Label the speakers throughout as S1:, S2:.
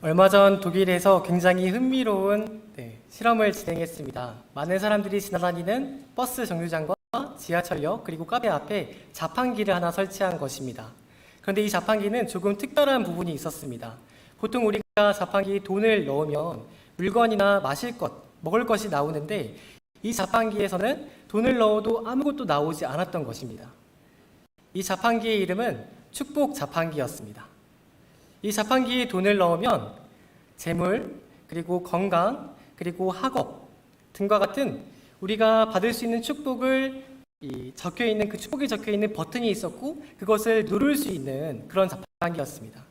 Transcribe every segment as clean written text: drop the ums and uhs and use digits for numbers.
S1: 얼마 전 독일에서 굉장히 흥미로운 실험을 진행했습니다. 많은 사람들이 지나다니는 버스 정류장과 지하철역 그리고 카페 앞에 자판기를 하나 설치한 것입니다. 그런데 이 자판기는 조금 특별한 부분이 있었습니다. 보통 우리가 자판기에 돈을 넣으면 물건이나 마실 것, 먹을 것이 나오는데 이 자판기에서는 돈을 넣어도 아무것도 나오지 않았던 것입니다. 이 자판기의 이름은 축복 자판기였습니다. 이 자판기에 돈을 넣으면 재물, 그리고 건강, 그리고 학업 등과 같은 우리가 받을 수 있는 축복을 적혀있는 그 축복이 적혀있는 버튼이 있었고 그것을 누를 수 있는 그런 자판기였습니다.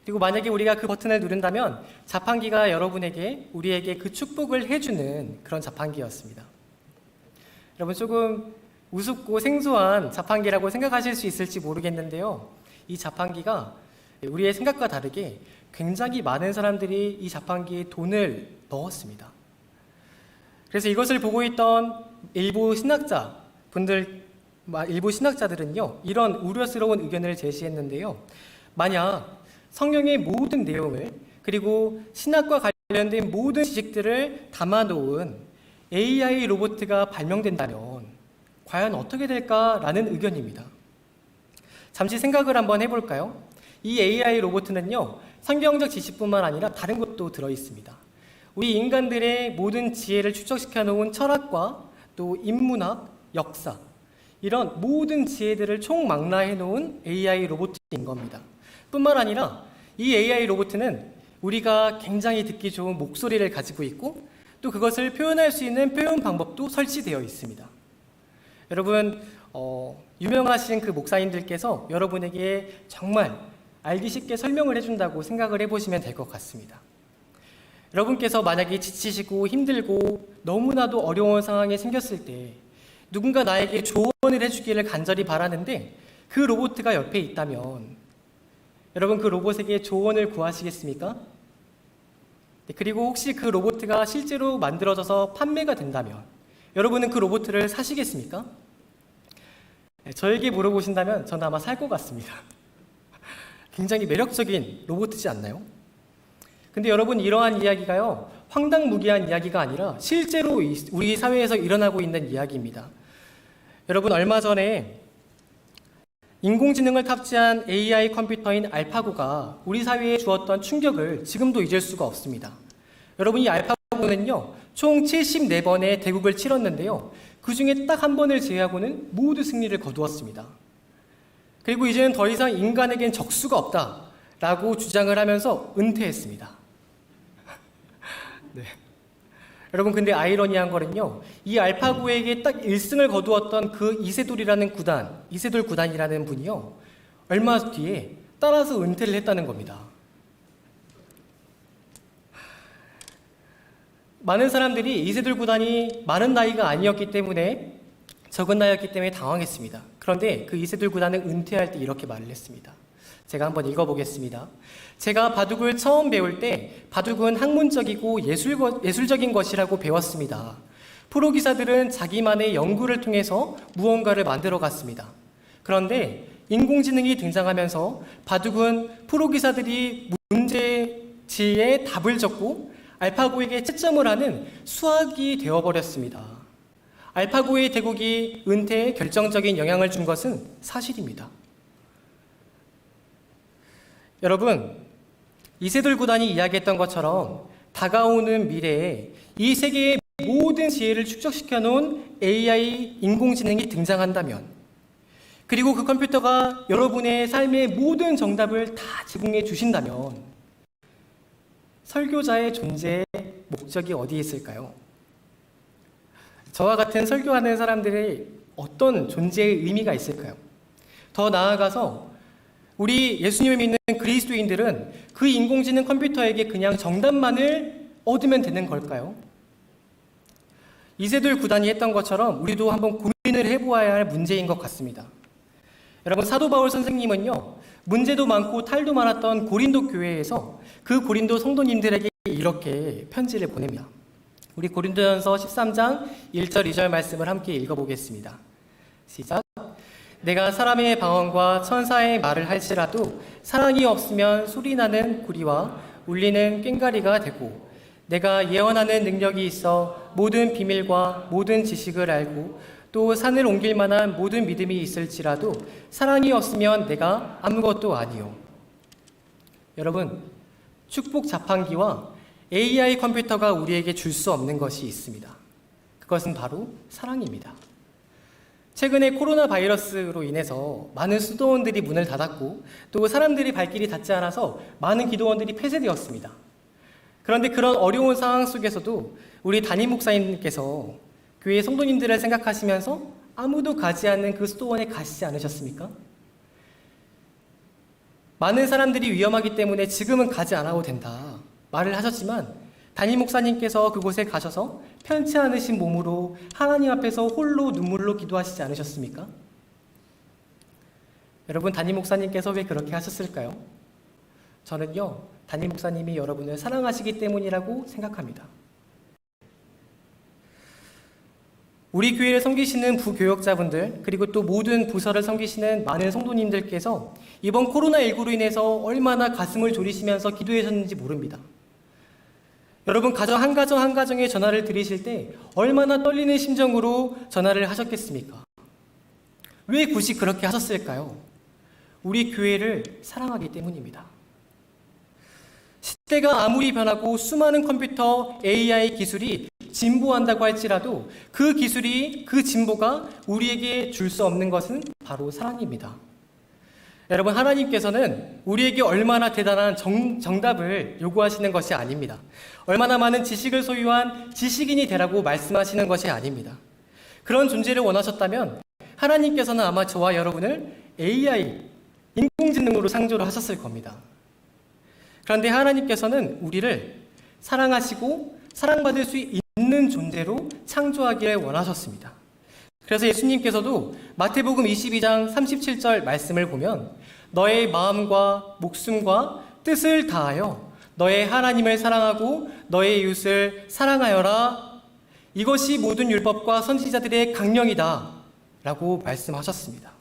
S1: 그리고 만약에 우리가 그 버튼을 누른다면 자판기가 우리에게 그 축복을 해주는 그런 자판기였습니다. 여러분 조금 우습고 생소한 자판기라고 생각하실 수 있을지 모르겠는데요. 이 자판기가 우리의 생각과 다르게 굉장히 많은 사람들이 이 자판기에 돈을 넣었습니다. 그래서 이것을 보고 있던 일부 신학자들은요, 이런 우려스러운 의견을 제시했는데요. 만약 성경의 모든 내용을 그리고 신학과 관련된 모든 지식들을 담아놓은 AI 로봇가 발명된다면 과연 어떻게 될까라는 의견입니다. 잠시 생각을 한번 해볼까요? 이 AI 로봇은요, 성경적 지식뿐만 아니라 다른 것도 들어있습니다. 우리 인간들의 모든 지혜를 축적시켜 놓은 철학과 또 인문학, 역사, 이런 모든 지혜들을 총망라해 놓은 AI 로봇인 겁니다. 뿐만 아니라 이 AI 로봇은 우리가 굉장히 듣기 좋은 목소리를 가지고 있고 또 그것을 표현할 수 있는 표현 방법도 설치되어 있습니다. 여러분, 유명하신 그 목사님들께서 여러분에게 정말 알기 쉽게 설명을 해준다고 생각을 해보시면 될 것 같습니다. 여러분께서 만약에 지치시고 힘들고 너무나도 어려운 상황이 생겼을 때 누군가 나에게 조언을 해주기를 간절히 바라는데 그 로봇가 옆에 있다면 여러분 그 로봇에게 조언을 구하시겠습니까? 그리고 혹시 그 로봇가 실제로 만들어져서 판매가 된다면 여러분은 그 로봇을 사시겠습니까? 저에게 물어보신다면 저는 아마 살 것 같습니다. 굉장히 매력적인 로봇이지 않나요? 근데 여러분 이러한 이야기가요, 황당무계한 이야기가 아니라 실제로 우리 사회에서 일어나고 있는 이야기입니다. 여러분 얼마 전에 인공지능을 탑재한 AI 컴퓨터인 알파고가 우리 사회에 주었던 충격을 지금도 잊을 수가 없습니다. 여러분 이 알파고는요, 총 74번의 대국을 치렀는데요. 그 중에 딱 한 번을 제외하고는 모두 승리를 거두었습니다. 그리고 이제는 더 이상 인간에겐 적수가 없다라고 주장을 하면서 은퇴했습니다. 네. 여러분 근데 아이러니한 거는요, 이 알파고에게 딱 1승을 거두었던 그 이세돌 구단이라는 분이요, 얼마 뒤에 따라서 은퇴를 했다는 겁니다. 많은 사람들이 이세돌 구단이 많은 나이가 아니었기 때문에 적은 나이였기 때문에 당황했습니다. 그런데 그 이세돌 구단은 은퇴할 때 이렇게 말을 했습니다. 제가 한번 읽어보겠습니다. 제가 바둑을 처음 배울 때 바둑은 학문적이고 예술적인 것이라고 배웠습니다. 프로 기사들은 자기만의 연구를 통해서 무언가를 만들어 갔습니다. 그런데 인공지능이 등장하면서 바둑은 프로 기사들이 문제지에 답을 적고 알파고에게 채점을 하는 수학이 되어버렸습니다. 알파고의 대국이 은퇴에 결정적인 영향을 준 것은 사실입니다. 여러분, 이세돌 구단이 이야기했던 것처럼 다가오는 미래에 이 세계의 모든 지혜를 축적시켜 놓은 AI 인공지능이 등장한다면, 그리고 그 컴퓨터가 여러분의 삶의 모든 정답을 다 제공해 주신다면 설교자의 존재의 목적이 어디에 있을까요? 저와 같은 설교하는 사람들의 어떤 존재의 의미가 있을까요? 더 나아가서 우리 예수님을 믿는 그리스도인들은 그 인공지능 컴퓨터에게 그냥 정답만을 얻으면 되는 걸까요? 이세돌 구단이 했던 것처럼 우리도 한번 고민을 해보아야 할 문제인 것 같습니다. 여러분 사도 바울 선생님은요, 문제도 많고 탈도 많았던 고린도 교회에서 그 고린도 성도님들에게 이렇게 편지를 보냅니다. 우리 고린도전서 13장 1절 2절 말씀을 함께 읽어보겠습니다. 시작. 내가 사람의 방언과 천사의 말을 할지라도 사랑이 없으면 소리나는 구리와 울리는 꽹과리가 되고 내가 예언하는 능력이 있어 모든 비밀과 모든 지식을 알고 또 산을 옮길 만한 모든 믿음이 있을지라도 사랑이 없으면 내가 아무것도 아니요. 여러분, 축복 자판기와 AI 컴퓨터가 우리에게 줄 수 없는 것이 있습니다. 그것은 바로 사랑입니다. 최근에 코로나 바이러스로 인해서 많은 수도원들이 문을 닫았고 또 사람들이 발길이 닿지 않아서 많은 기도원들이 폐쇄되었습니다. 그런데 그런 어려운 상황 속에서도 우리 담임 목사님께서 교회 성도님들을 생각하시면서 아무도 가지 않는 그 수도원에 가시지 않으셨습니까? 많은 사람들이 위험하기 때문에 지금은 가지 않아도 된다 말을 하셨지만 담임 목사님께서 그곳에 가셔서 편치 않으신 몸으로 하나님 앞에서 홀로 눈물로 기도하시지 않으셨습니까? 여러분, 담임 목사님께서 왜 그렇게 하셨을까요? 저는요, 담임 목사님이 여러분을 사랑하시기 때문이라고 생각합니다. 우리 교회를 섬기시는 부교역자분들 그리고 또 모든 부서를 섬기시는 많은 성도님들께서 이번 코로나19로 인해서 얼마나 가슴을 졸이시면서 기도하셨는지 모릅니다. 여러분, 가정 한 가정에 전화를 드리실 때 얼마나 떨리는 심정으로 전화를 하셨겠습니까? 왜 굳이 그렇게 하셨을까요? 우리 교회를 사랑하기 때문입니다. 시대가 아무리 변하고 수많은 컴퓨터, AI 기술이 진보한다고 할지라도 그 기술이, 그 진보가 우리에게 줄 수 없는 것은 바로 사랑입니다. 여러분, 하나님께서는 우리에게 얼마나 대단한 정답을 요구하시는 것이 아닙니다. 얼마나 많은 지식을 소유한 지식인이 되라고 말씀하시는 것이 아닙니다. 그런 존재를 원하셨다면 하나님께서는 아마 저와 여러분을 AI, 인공지능으로 창조를 하셨을 겁니다. 그런데 하나님께서는 우리를 사랑하시고 사랑받을 수 있는 존재로 창조하기를 원하셨습니다. 그래서 예수님께서도 마태복음 22장 37절 말씀을 보면 너의 마음과 목숨과 뜻을 다하여 너의 하나님을 사랑하고 너의 이웃을 사랑하여라. 이것이 모든 율법과 선지자들의 강령이다 라고 말씀하셨습니다.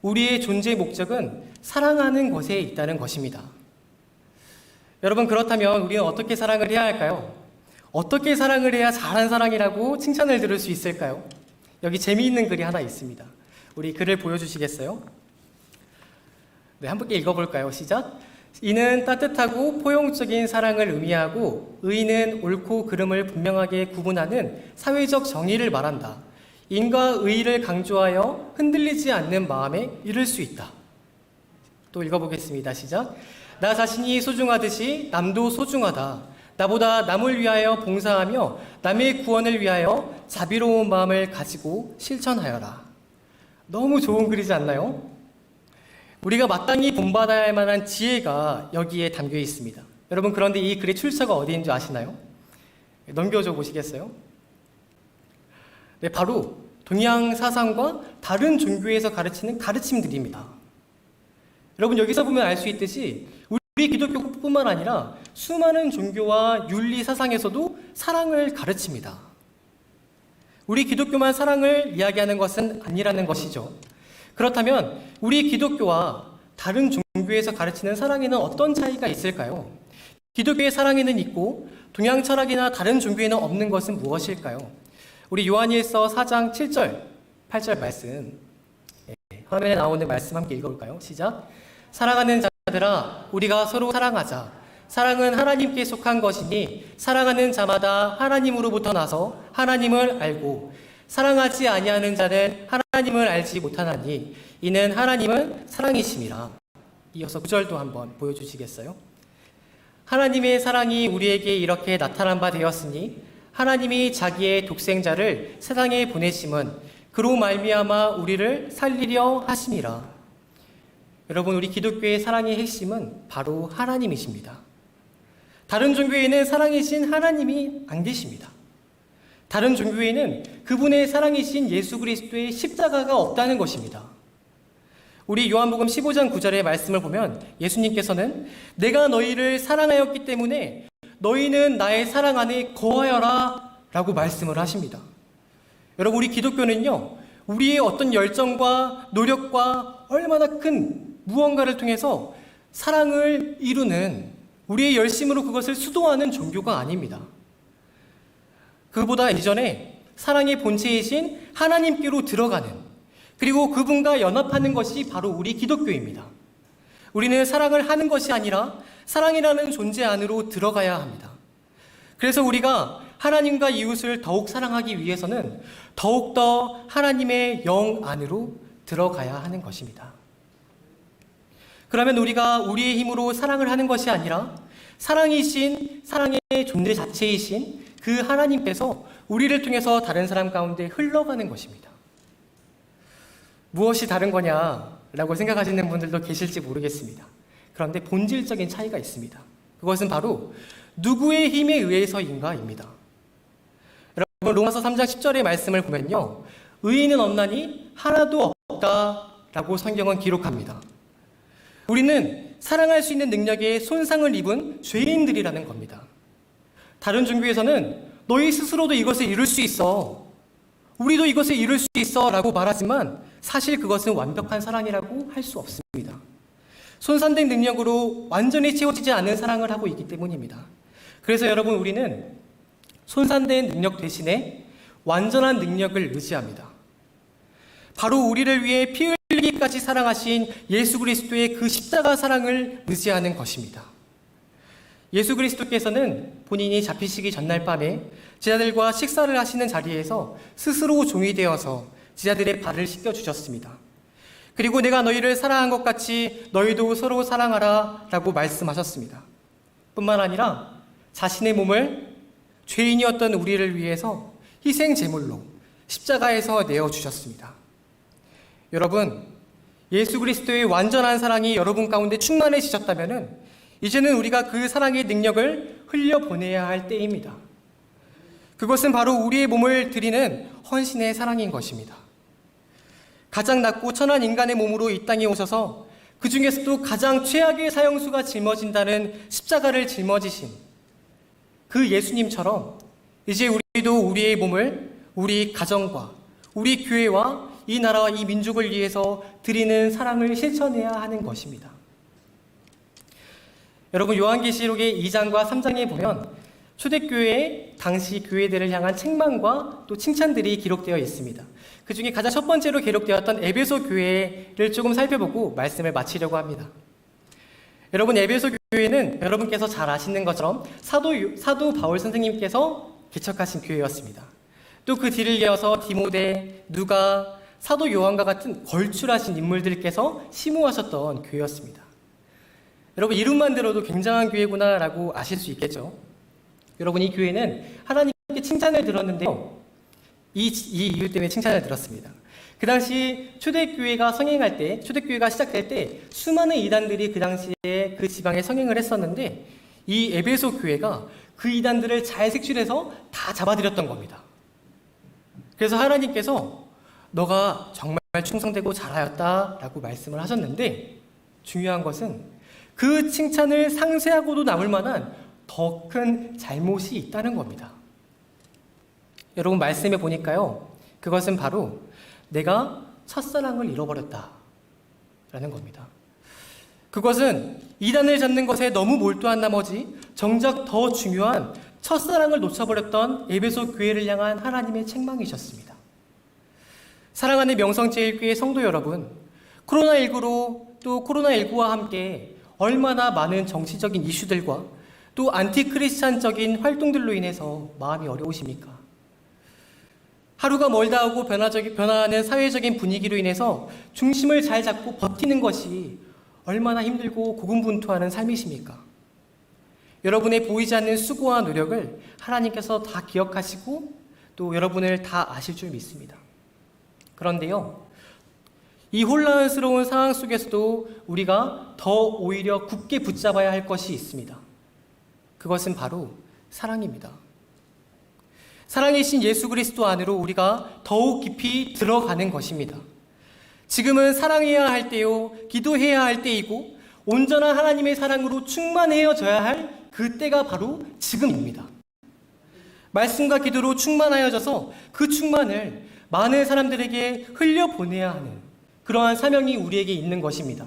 S1: 우리의 존재의 목적은 사랑하는 것에 있다는 것입니다. 여러분, 그렇다면 우리는 어떻게 사랑을 해야 할까요? 어떻게 사랑을 해야 잘한 사랑이라고 칭찬을 들을 수 있을까요? 여기 재미있는 글이 하나 있습니다. 우리 글을 보여주시겠어요? 네, 함께 읽어볼까요? 시작! 이는 따뜻하고 포용적인 사랑을 의미하고 의는 옳고 그름을 분명하게 구분하는 사회적 정의를 말한다. 인과 의를 강조하여 흔들리지 않는 마음에 이를 수 있다. 또 읽어보겠습니다. 시작! 나 자신이 소중하듯이 남도 소중하다. 나보다 남을 위하여 봉사하며 남의 구원을 위하여 자비로운 마음을 가지고 실천하여라. 너무 좋은 글이지 않나요? 우리가 마땅히 본받아야 할 만한 지혜가 여기에 담겨 있습니다. 여러분, 그런데 이 글의 출처가 어디인 줄 아시나요? 넘겨줘 보시겠어요? 네, 바로 동양 사상과 다른 종교에서 가르치는 가르침들입니다. 여러분, 여기서 보면 알 수 있듯이 우리 기독교뿐만 아니라 수많은 종교와 윤리 사상에서도 사랑을 가르칩니다. 우리 기독교만 사랑을 이야기하는 것은 아니라는 것이죠. 그렇다면 우리 기독교와 다른 종교에서 가르치는 사랑에는 어떤 차이가 있을까요? 기독교의 사랑에는 있고 동양 철학이나 다른 종교에는 없는 것은 무엇일까요? 우리 요한일서 4장 7절, 8절 말씀, 화면에 나오는 말씀 함께 읽어볼까요? 시작! 사랑하는 자들아, 우리가 서로 사랑하자. 사랑은 하나님께 속한 것이니 사랑하는 자마다 하나님으로부터 나서 하나님을 알고 사랑하지 아니하는 자는 하나님을 알지 못하나니 이는 하나님은 사랑이심이라. 이어서 9절도 한번 보여주시겠어요? 하나님의 사랑이 우리에게 이렇게 나타난 바 되었으니 하나님이 자기의 독생자를 세상에 보내심은 그로 말미암아 우리를 살리려 하심이라. 여러분, 우리 기독교의 사랑의 핵심은 바로 하나님이십니다. 다른 종교에는 사랑이신 하나님이 안 계십니다. 다른 종교에는 그분의 사랑이신 예수 그리스도의 십자가가 없다는 것입니다. 우리 요한복음 15장 9절의 말씀을 보면 예수님께서는 내가 너희를 사랑하였기 때문에 너희는 나의 사랑 안에 거하여라 라고 말씀을 하십니다. 여러분, 우리 기독교는요, 우리의 어떤 열정과 노력과 얼마나 큰 무언가를 통해서 사랑을 이루는 우리의 열심으로 그것을 수도하는 종교가 아닙니다. 그보다 이전에 사랑의 본체이신 하나님께로 들어가는, 그리고 그분과 연합하는 것이 바로 우리 기독교입니다. 우리는 사랑을 하는 것이 아니라 사랑이라는 존재 안으로 들어가야 합니다. 그래서 우리가 하나님과 이웃을 더욱 사랑하기 위해서는 더욱더 하나님의 영 안으로 들어가야 하는 것입니다. 그러면 우리가 우리의 힘으로 사랑을 하는 것이 아니라 사랑이신, 사랑의 존재 자체이신 그 하나님께서 우리를 통해서 다른 사람 가운데 흘러가는 것입니다. 무엇이 다른 거냐라고 생각하시는 분들도 계실지 모르겠습니다. 그런데 본질적인 차이가 있습니다. 그것은 바로 누구의 힘에 의해서인가입니다. 여러분, 로마서 3장 10절의 말씀을 보면요, 의인은 없나니 하나도 없다라고 성경은 기록합니다. 우리는 사랑할 수 있는 능력에 손상을 입은 죄인들이라는 겁니다. 다른 종교에서는 너희 스스로도 이것을 이룰 수 있어, 우리도 이것을 이룰 수 있어 라고 말하지만 사실 그것은 완벽한 사랑이라고 할 수 없습니다. 손상된 능력으로 완전히 채워지지 않은 사랑을 하고 있기 때문입니다. 그래서 여러분, 우리는 손상된 능력 대신에 완전한 능력을 의지합니다. 바로 우리를 위해 피 흘리기까지 사랑하신 예수 그리스도의 그 십자가 사랑을 의지하는 것입니다. 예수 그리스도께서는 본인이 잡히시기 전날 밤에 제자들과 식사를 하시는 자리에서 스스로 종이 되어서 제자들의 발을 씻겨주셨습니다. 그리고 내가 너희를 사랑한 것 같이 너희도 서로 사랑하라 라고 말씀하셨습니다. 뿐만 아니라 자신의 몸을 죄인이었던 우리를 위해서 희생 제물로 십자가에서 내어주셨습니다. 여러분, 예수 그리스도의 완전한 사랑이 여러분 가운데 충만해지셨다면 이제는 우리가 그 사랑의 능력을 흘려보내야 할 때입니다. 그것은 바로 우리의 몸을 드리는 헌신의 사랑인 것입니다. 가장 낮고 천한 인간의 몸으로 이 땅에 오셔서 그 중에서도 가장 최악의 사형수가 짊어진다는 십자가를 짊어지신 그 예수님처럼 이제 우리도 우리의 몸을 우리 가정과 우리 교회와 이 나라와 이 민족을 위해서 드리는 사랑을 실천해야 하는 것입니다. 여러분, 요한계시록의 2장과 3장에 보면 초대교회의 당시 교회들을 향한 책망과 또 칭찬들이 기록되어 있습니다. 그 중에 가장 첫 번째로 기록되었던 에베소 교회를 조금 살펴보고 말씀을 마치려고 합니다. 여러분, 에베소 교회는 여러분께서 잘 아시는 것처럼 사도 바울 선생님께서 개척하신 교회였습니다. 또 그 뒤를 이어서 디모데, 누가, 사도 요한과 같은 걸출하신 인물들께서 심우하셨던 교회였습니다. 여러분, 이름만 들어도 굉장한 교회구나라고 아실 수 있겠죠. 여러분, 이 교회는 하나님께 칭찬을 들었는데요, 이 이유 때문에 칭찬을 들었습니다. 그 당시 초대교회가 성행할 때, 초대교회가 시작될 때 수많은 이단들이 그 당시에 그 지방에 성행을 했었는데 이 에베소 교회가 그 이단들을 잘 색출해서 다 잡아들였던 겁니다. 그래서 하나님께서 너가 정말 충성되고 잘하였다라고 말씀을 하셨는데, 중요한 것은 그 칭찬을 상쇄하고도 남을 만한 더 큰 잘못이 있다는 겁니다. 여러분, 말씀해 보니까요, 그것은 바로 내가 첫사랑을 잃어버렸다라는 겁니다. 그것은 이단을 잡는 것에 너무 몰두한 나머지 정작 더 중요한 첫사랑을 놓쳐버렸던 에베소 교회를 향한 하나님의 책망이셨습니다. 사랑하는 명성제일교회 성도 여러분, 코로나19로 또 코로나19와 함께 얼마나 많은 정치적인 이슈들과 또 안티크리스찬적인 활동들로 인해서 마음이 어려우십니까? 하루가 멀다 하고 변화하는 사회적인 분위기로 인해서 중심을 잘 잡고 버티는 것이 얼마나 힘들고 고군분투하는 삶이십니까? 여러분의 보이지 않는 수고와 노력을 하나님께서 다 기억하시고 또 여러분을 다 아실 줄 믿습니다. 그런데요, 이 혼란스러운 상황 속에서도 우리가 더 오히려 굳게 붙잡아야 할 것이 있습니다. 그것은 바로 사랑입니다. 사랑이신 예수 그리스도 안으로 우리가 더욱 깊이 들어가는 것입니다. 지금은 사랑해야 할 때요, 기도해야 할 때이고 온전한 하나님의 사랑으로 충만해져야 할 그때가 바로 지금입니다. 말씀과 기도로 충만하여져서 그 충만을 많은 사람들에게 흘려보내야 하는 그러한 사명이 우리에게 있는 것입니다.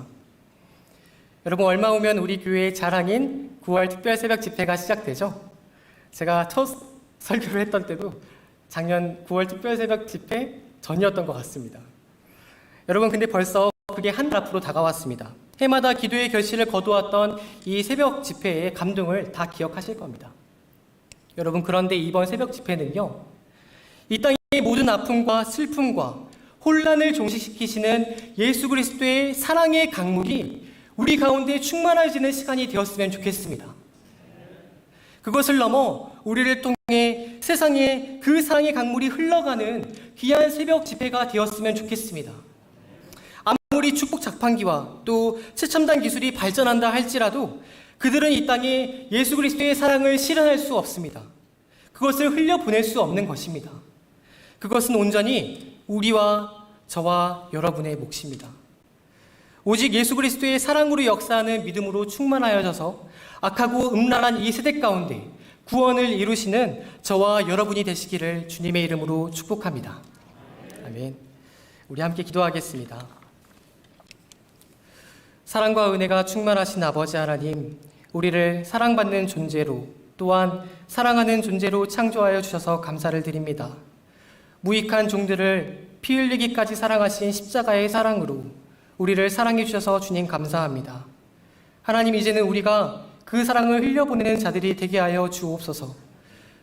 S1: 여러분, 얼마 후면 우리 교회의 자랑인 9월 특별 새벽 집회가 시작되죠. 제가 첫 설교를 했던 때도 작년 9월 특별 새벽 집회 전이었던 것 같습니다. 여러분, 근데 벌써 그게 한 달 앞으로 다가왔습니다. 해마다 기도의 결실을 거두었던 이 새벽 집회의 감동을 다 기억하실 겁니다. 여러분, 그런데 이번 새벽 집회는요, 이 땅의 모든 아픔과 슬픔과 혼란을 종식시키시는 예수 그리스도의 사랑의 강물이 우리 가운데 충만해지는 시간이 되었으면 좋겠습니다. 그것을 넘어 우리를 통해 세상에 그 사랑의 강물이 흘러가는 귀한 새벽 집회가 되었으면 좋겠습니다. 아무리 축복 자판기와 또 최첨단 기술이 발전한다 할지라도 그들은 이 땅에 예수 그리스도의 사랑을 실현할 수 없습니다. 그것을 흘려보낼 수 없는 것입니다. 그것은 온전히 우리와 저와 여러분의 몫입니다. 오직 예수 그리스도의 사랑으로 역사하는 믿음으로 충만하여져서 악하고 음란한 이 세대 가운데 구원을 이루시는 저와 여러분이 되시기를 주님의 이름으로 축복합니다. 아멘. 우리 함께 기도하겠습니다. 사랑과 은혜가 충만하신 아버지 하나님, 우리를 사랑받는 존재로 또한 사랑하는 존재로 창조하여 주셔서 감사를 드립니다. 무익한 종들을 피 흘리기까지 사랑하신 십자가의 사랑으로 우리를 사랑해 주셔서 주님 감사합니다. 하나님, 이제는 우리가 그 사랑을 흘려보내는 자들이 되게 하여 주옵소서.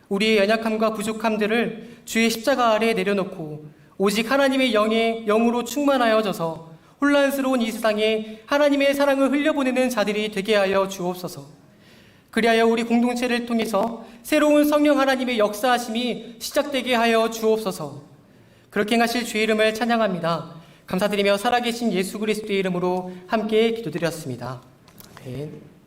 S1: 우리의 연약함과 부족함들을 주의 십자가 아래 내려놓고 오직 하나님의 영으로 충만하여져서 혼란스러운 이 세상에 하나님의 사랑을 흘려보내는 자들이 되게 하여 주옵소서. 그리하여 우리 공동체를 통해서 새로운 성령 하나님의 역사하심이 시작되게 하여 주옵소서. 그렇게 행하실 주의 이름을 찬양합니다. 감사드리며 살아계신 예수 그리스도의 이름으로 함께 기도드렸습니다. 아멘.